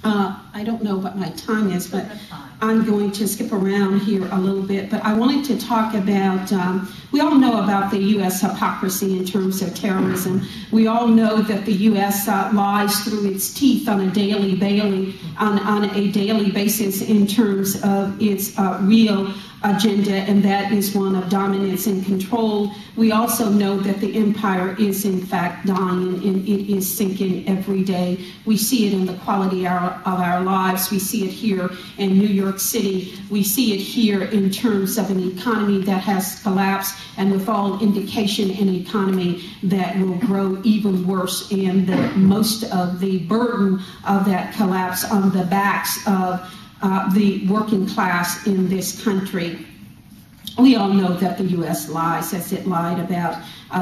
I don't know what my time is, but I'm going to skip around here a little bit. But I wanted to talk about, we all know about the U.S. hypocrisy in terms of terrorism. We all know that the U.S. lies through its teeth on a daily basis in terms of its real agenda, and that is one of dominance and control. We also know that the empire is in fact dying, and it is sinking every day. We see it in the quality of our lives. We see it here in New York City. We see it here in terms of an economy that has collapsed, and with all indication, an economy that will grow even worse, and most of the burden of that collapse on the backs of the working class in this country. We all know that the U.S. lies, as it lied about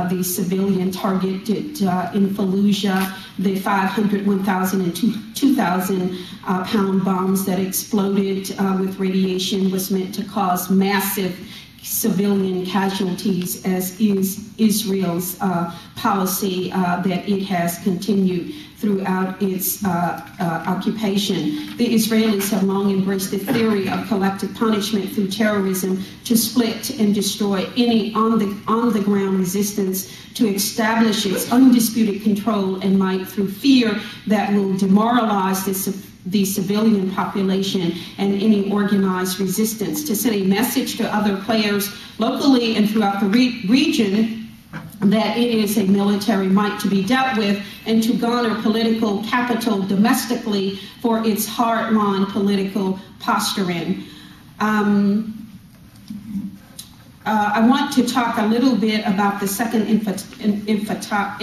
the civilian targeted in Fallujah, the 500, 1,000, and 2,000 pound bombs that exploded with radiation was meant to cause massive civilian casualties, as is Israel's policy that it has continued throughout its occupation. The Israelis have long embraced the theory of collective punishment through terrorism to split and destroy any on-the-ground resistance, to establish its undisputed control and might through fear that will demoralize the civilian population and any organized resistance, to send a message to other players locally and throughout the region that it is a military might to be dealt with, and to garner political capital domestically for its hardline political posturing. I want to talk a little bit about the second intifada.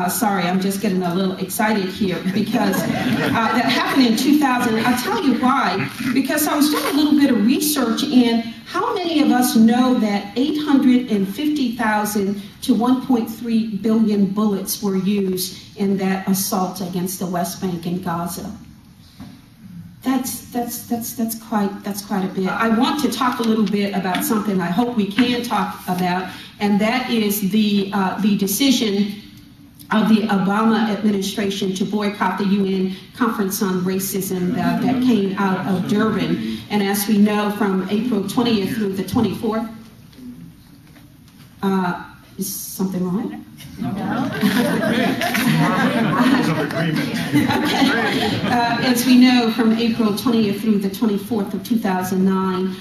Sorry, I'm just getting a little excited here because that happened in 2000. I'll tell you why. Because I was doing a little bit of research, and how many of us know that 850,000 to 1.3 billion bullets were used in that assault against the West Bank and Gaza? That's quite a bit. I want to talk a little bit about something I hope we can talk about, and that is the decision of the Obama administration to boycott the UN Conference on Racism that came out of Durban. And as we know, from April 20th through the 24th, is something wrong? No. As we know, from April 20th through the 24th of 2009,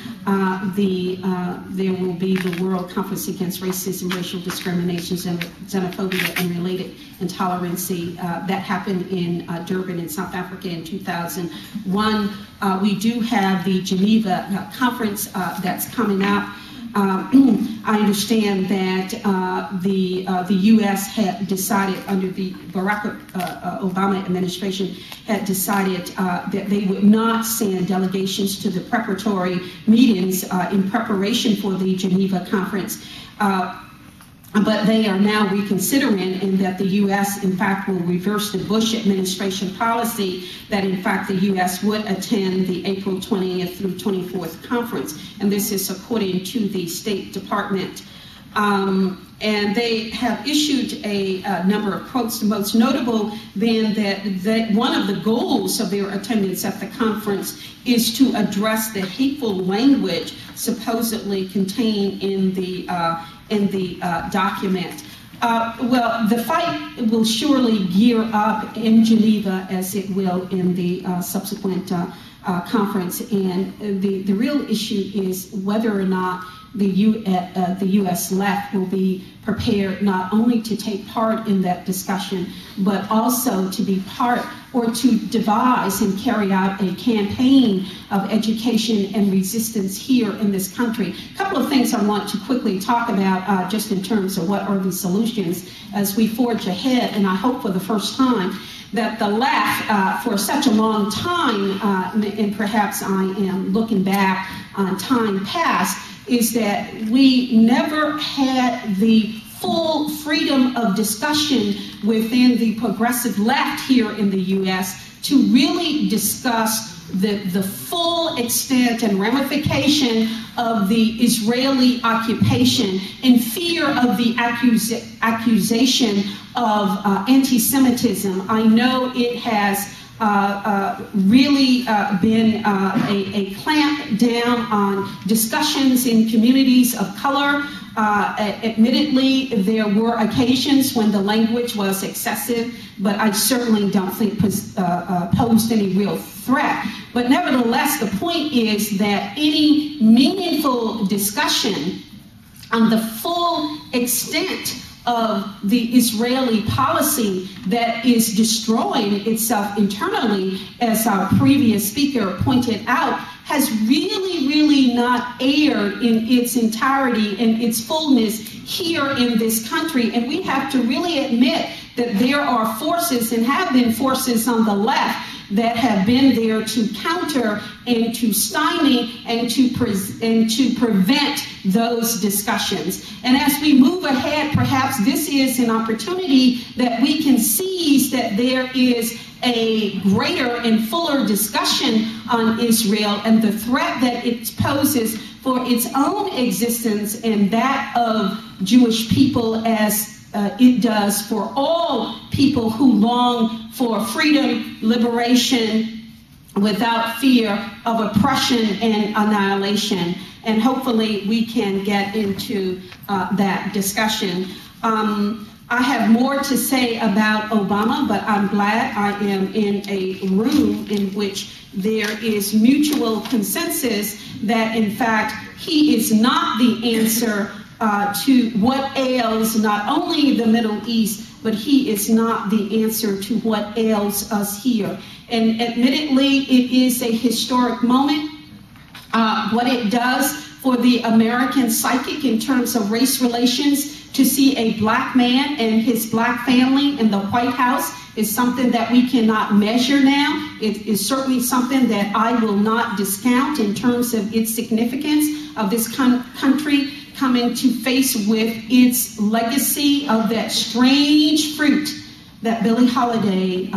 there will be the World Conference Against Racism, Racial Discrimination, Xenophobia, and Related Intolerancy that happened in Durban in South Africa in 2001. We do have the Geneva Conference that's coming up. I understand that the U.S. had decided, under the Barack Obama administration, had decided that they would not send delegations to the preparatory meetings in preparation for the Geneva Conference. But they are now reconsidering, in that the U.S. in fact will reverse the Bush administration policy that in fact the U.S. would attend the April 20th through 24th conference. And this is according to the State Department. And they have issued a number of quotes, the most notable being that one of the goals of their attendance at the conference is to address the hateful language supposedly contained in the document. Well, the fight will surely gear up in Geneva, as it will in the subsequent conference, and the real issue is whether or not the U.S. left will be prepared not only to take part in that discussion, but also to be part or to devise and carry out a campaign of education and resistance here in this country. A couple of things I want to quickly talk about just in terms of what are the solutions as we forge ahead, and I hope for the first time that the left, for such a long time, and perhaps I am looking back on time past, is that we never had the full freedom of discussion within the progressive left here in the U.S. to really discuss the full extent and ramification of the Israeli occupation, in fear of the accusation of anti-Semitism. I know it has really been a clamp down on discussions in communities of color. Admittedly, there were occasions when the language was excessive, but I certainly don't think posed any real threat. But nevertheless, the point is that any meaningful discussion on the full extent of the Israeli policy that is destroying itself internally, as our previous speaker pointed out, has really not aired in its entirety and its fullness here in this country. And we have to really admit that there are forces, and have been forces on the left, that have been there to counter and to stymie and to prevent those discussions. And as we move ahead, perhaps this is an opportunity that we can seize, that there is a greater and fuller discussion on Israel and the threat that it poses for its own existence and that of Jewish people, as it does for all people who long for freedom, liberation, without fear of oppression and annihilation. And hopefully we can get into that discussion. I have more to say about Obama, but I'm glad I am in a room in which there is mutual consensus that, in fact, he is not the answer to what ails not only the Middle East, but he is not the answer to what ails us here. And admittedly, it is a historic moment. What it does for the American psychic in terms of race relations, to see a black man and his black family in the White House is something that we cannot measure now. It is certainly something that I will not discount in terms of its significance of this country coming to face with its legacy of that strange fruit that Billie Holiday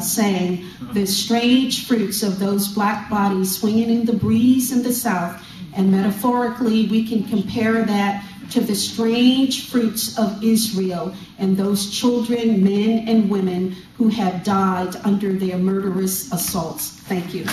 sang, the strange fruits of those black bodies swinging in the breeze in the South. And metaphorically, we can compare that to the strange fruits of Israel and those children, men and women who have died under their murderous assaults. Thank you.